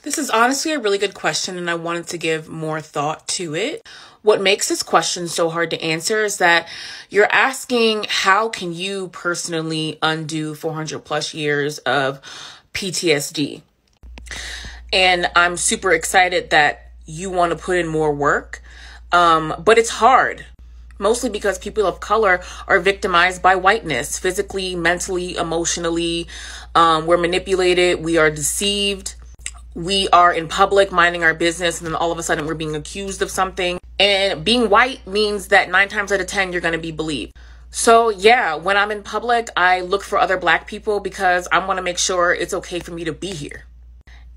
This is honestly a really good question, and I wanted to give more thought to it. What makes this question so hard to answer is that you're asking, how can you personally undo 400 plus years of PTSD? And I'm super excited that you want to put in more work, but it's hard. Mostly because people of color are victimized by whiteness, physically, mentally, emotionally. We're manipulated, we are deceived. We are in public minding our business, and then all of a sudden we're being accused of something. And being white means that 9 times out of 10, you're going to be believed. So yeah, when I'm in public, I look for other Black people because I want to make sure it's okay for me to be here.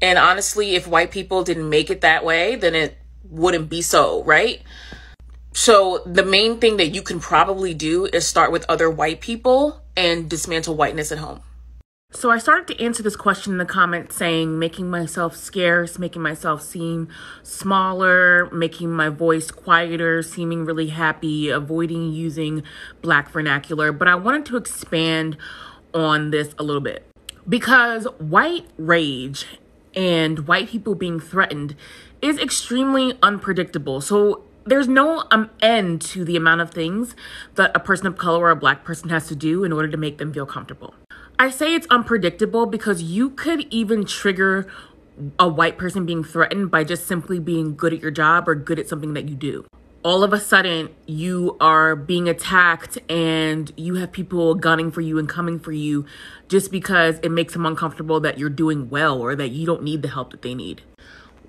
And honestly, if white people didn't make it that way, then it wouldn't be so, right? So the main thing that you can probably do is start with other white people and dismantle whiteness at home. So I started to answer this question in the comments saying making myself scarce, making myself seem smaller, making my voice quieter, seeming really happy, avoiding using Black vernacular. But I wanted to expand on this a little bit because white rage and white people being threatened is extremely unpredictable. So there's no end to the amount of things that a person of color or a Black person has to do in order to make them feel comfortable. I say it's unpredictable because you could even trigger a white person being threatened by just simply being good at your job or good at something that you do. All of a sudden, you are being attacked and you have people gunning for you and coming for you just because it makes them uncomfortable that you're doing well or that you don't need the help that they need.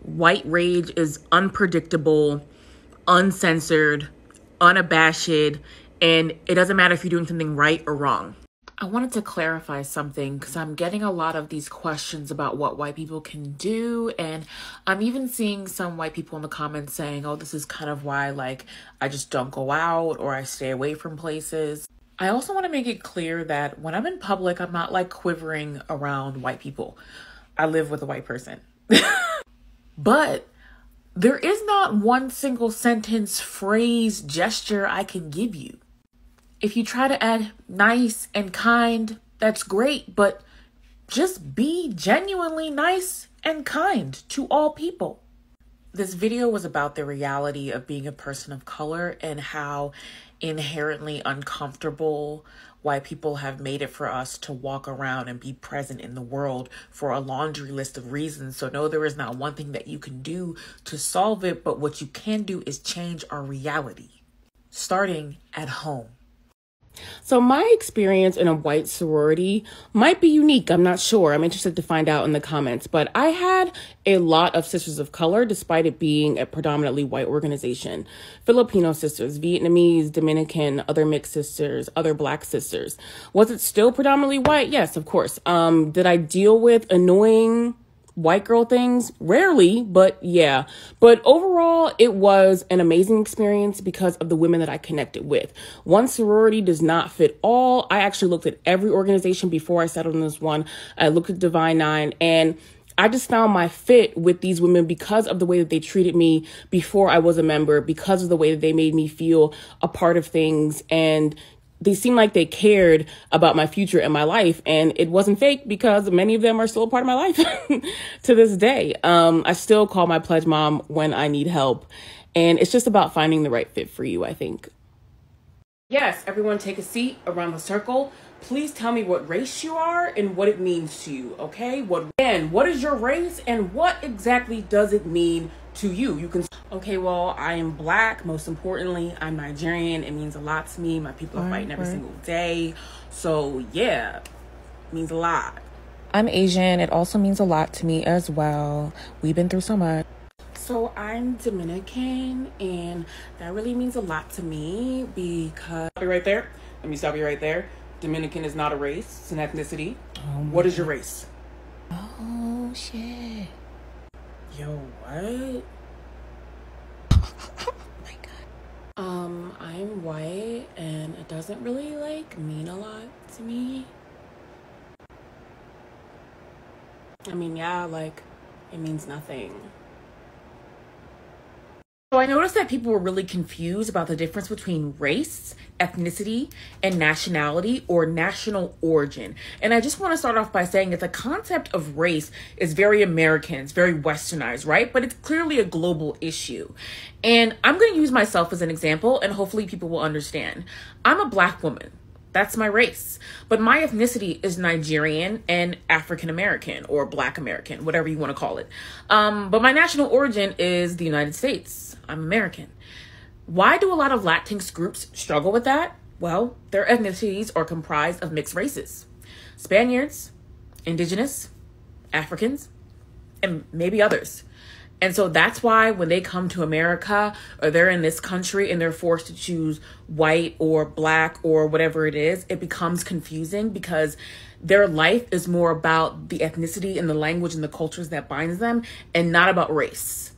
White rage is unpredictable, uncensored, unabashed, and it doesn't matter if you're doing something right or wrong. I wanted to clarify something because I'm getting a lot of these questions about what white people can do, and I'm even seeing some white people in the comments saying, oh, this is kind of why, like, I just don't go out or I stay away from places. I also want to make it clear that when I'm in public, I'm not like quivering around white people. I live with a white person. But there is not one single sentence, phrase, gesture I can give you. If you try to add nice and kind, that's great, but just be genuinely nice and kind to all people. This video was about the reality of being a person of color and how inherently uncomfortable white people have made it for us to walk around and be present in the world for a laundry list of reasons. So no, there is not one thing that you can do to solve it, but what you can do is change our reality, starting at home. So my experience in a white sorority might be unique. I'm not sure. I'm interested to find out in the comments. But I had a lot of sisters of color, despite it being a predominantly white organization. Filipino sisters, Vietnamese, Dominican, other mixed sisters, other Black sisters. Was it still predominantly white? Yes, of course. Did I deal with annoying white girl things? Rarely, but yeah. But overall, it was an amazing experience because of the women that I connected with. One sorority does not fit all. I actually looked at every organization before I settled on this one. I looked at Divine Nine, and I just found my fit with these women because of the way that they treated me before I was a member, because of the way that they made me feel a part of things, and they seemed like they cared about my future and my life, and it wasn't fake because many of them are still a part of my life to this day. I still call my pledge mom when I need help, and it's just about finding the right fit for you, I think. Yes, everyone take a seat around the circle. Please tell me what race you are and what it means to you, okay? What is your race and what exactly does it mean to you? You can, okay, well, I am Black. Most importantly, I'm Nigerian. It means a lot to me. My people are fighting every single day. So yeah, it means a lot. I'm Asian. It also means a lot to me as well. We've been through so much. So I'm Dominican, and that really means a lot to me because... Stop you right there. Let me stop you right there. Dominican is not a race. It's an ethnicity. What is your race? Oh, shit. Yo, what? Oh, my God. I'm white, and it doesn't really, like, mean a lot to me. I mean, yeah, like, it means nothing. So I noticed that people were really confused about the difference between race, ethnicity, and nationality or national origin. And I just want to start off by saying that the concept of race is very American, it's very westernized, right? But it's clearly a global issue. And I'm going to use myself as an example, and hopefully people will understand. I'm a Black woman. That's my race. But my ethnicity is Nigerian and African American or Black American, whatever you want to call it. But my national origin is the United States. I'm American. Why do a lot of Latinx groups struggle with that? Well, their ethnicities are comprised of mixed races. Spaniards, indigenous, Africans, and maybe others. And so that's why when they come to America or they're in this country and they're forced to choose white or Black or whatever it is, it becomes confusing because their life is more about the ethnicity and the language and the cultures that binds them and not about race.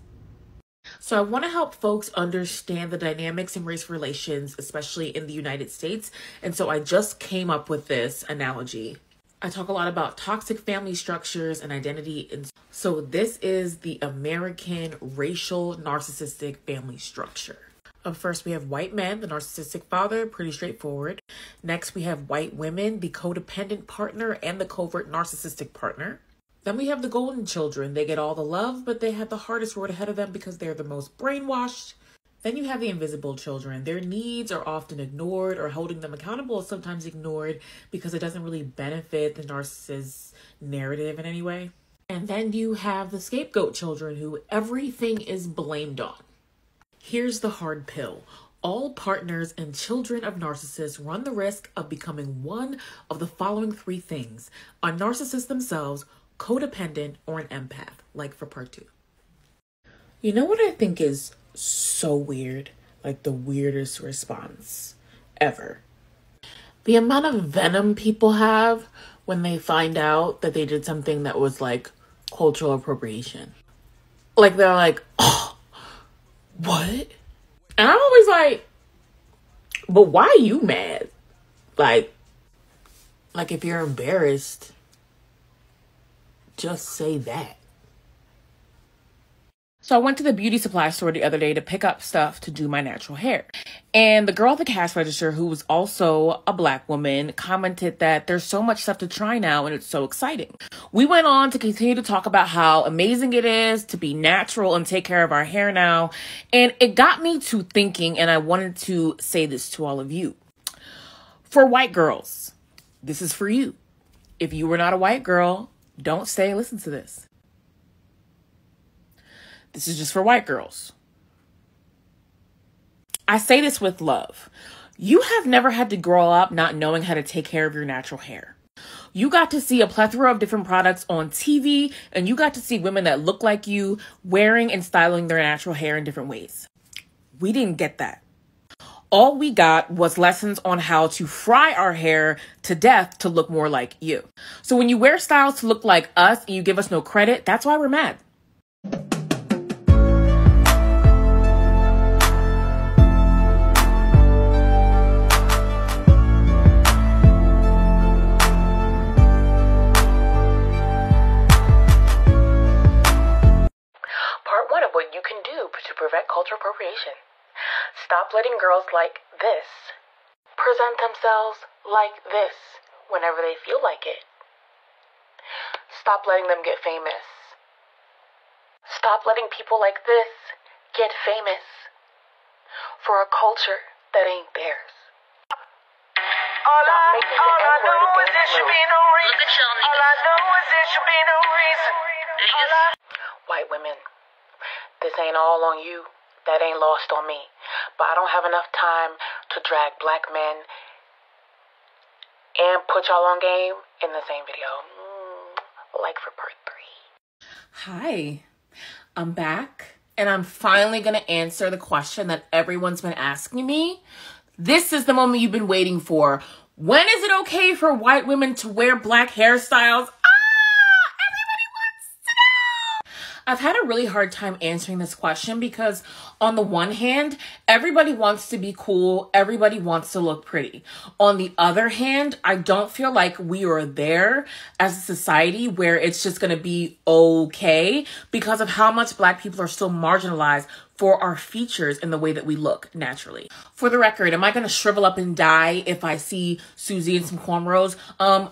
So I want to help folks understand the dynamics in race relations, especially in the United States. And so I just came up with this analogy. I talk a lot about toxic family structures and identity. And so this is the American racial narcissistic family structure. First, we have white men, the narcissistic father, pretty straightforward. Next, we have white women, the codependent partner and the covert narcissistic partner. Then we have the golden children. They get all the love, but they have the hardest road ahead of them because they're the most brainwashed. Then you have the invisible children. Their needs are often ignored, or holding them accountable is sometimes ignored because it doesn't really benefit the narcissist's narrative in any way. And then you have the scapegoat children who everything is blamed on. Here's the hard pill. All partners and children of narcissists run the risk of becoming one of the following three things: a narcissist themselves, codependent, or an empath, like for part 2. You know what I think is so weird? Like the weirdest response ever. The amount of venom people have when they find out that they did something that was like cultural appropriation. Like they're like, oh, what? And I'm always like, but why are you mad? Like if you're embarrassed, just say that. So I went to the beauty supply store the other day to pick up stuff to do my natural hair. And the girl at the cash register, who was also a Black woman, commented that there's so much stuff to try now and it's so exciting. We went on to continue to talk about how amazing it is to be natural and take care of our hair now. And it got me to thinking, and I wanted to say this to all of you. For white girls, this is for you. If you were not a white girl, don't stay and listen to this. This is just for white girls. I say this with love. You have never had to grow up not knowing how to take care of your natural hair. You got to see a plethora of different products on TV, and you got to see women that look like you wearing and styling their natural hair in different ways. We didn't get that. All we got was lessons on how to fry our hair to death to look more like you. So when you wear styles to look like us and you give us no credit, that's why we're mad. Part 1 of what you can do to prevent cultural appropriation. Stop letting girls like this present themselves like this whenever they feel like it. Stop letting them get famous. Stop letting people like this get famous for a culture that ain't theirs. Stop making the N-word a dance move. Look at y'all niggas. All I know is there should be no reason. White women, this ain't all on you. That ain't lost on me. But I don't have enough time to drag Black men and put y'all on game in the same video. Like for part 3. Hi, I'm back. And I'm finally going to answer the question that everyone's been asking me. This is the moment you've been waiting for. When is it okay for white women to wear Black hairstyles? I've had a really hard time answering this question because on the one hand, everybody wants to be cool. Everybody wants to look pretty. On the other hand, I don't feel like we are there as a society where it's just going to be okay because of how much Black people are still marginalized for our features and the way that we look naturally. For the record, am I going to shrivel up and die if I see Susie in some cornrows?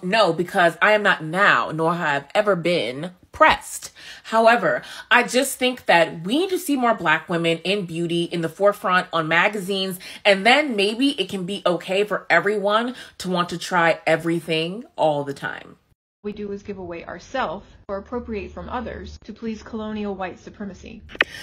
No, because I am not now, nor have I ever been pressed. However, I just think that we need to see more Black women in beauty in the forefront on magazines, and then maybe it can be okay for everyone to want to try everything all the time. We do is give away ourselves or appropriate from others to please colonial white supremacy.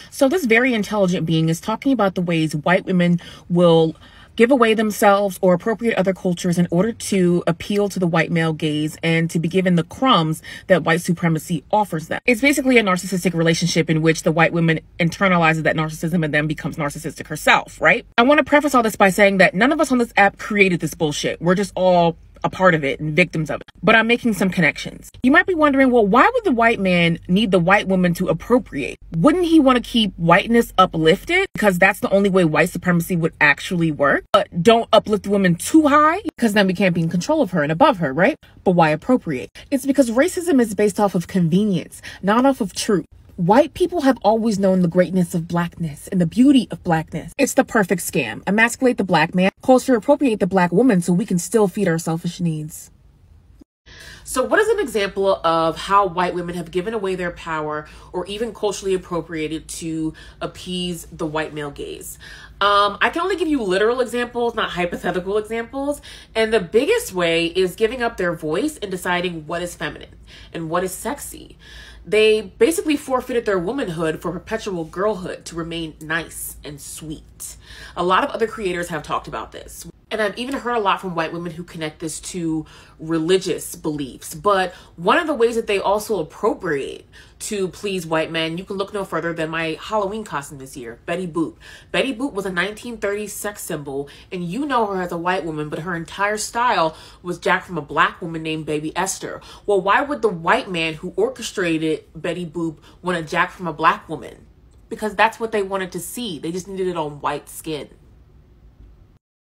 So this very intelligent being is talking about the ways white women will give away themselves or appropriate other cultures in order to appeal to the white male gaze and to be given the crumbs that white supremacy offers them. It's basically a narcissistic relationship in which the white woman internalizes that narcissism and then becomes narcissistic herself, right? I want to preface all this by saying that none of us on this app created this bullshit. We're just all a part of it and victims of it. But I'm making some connections. You might be wondering, well, why would the white man need the white woman to appropriate? Wouldn't he want to keep whiteness uplifted? Because that's the only way white supremacy would actually work. But don't uplift the woman too high, because then we can't be in control of her and above her, right? But why appropriate? It's because racism is based off of convenience, not off of truth. White people have always known the greatness of Blackness and the beauty of Blackness. It's the perfect scam. Emasculate the Black man, culture appropriate the Black woman so we can still feed our selfish needs. So what is an example of how white women have given away their power or even culturally appropriated to appease the white male gaze? I can only give you literal examples, not hypothetical examples. And the biggest way is giving up their voice and deciding what is feminine and what is sexy. They basically forfeited their womanhood for perpetual girlhood to remain nice and sweet. A lot of other creators have talked about this. And I've even heard a lot from white women who connect this to religious beliefs. But one of the ways that they also appropriate to please white men, you can look no further than my Halloween costume this year, Betty Boop. Betty Boop was a 1930s sex symbol, and you know her as a white woman, but her entire style was jacked from a Black woman named Baby Esther. Well, why would the white man who orchestrated Betty Boop want to jack from a Black woman? Because that's what they wanted to see. They just needed it on white skin.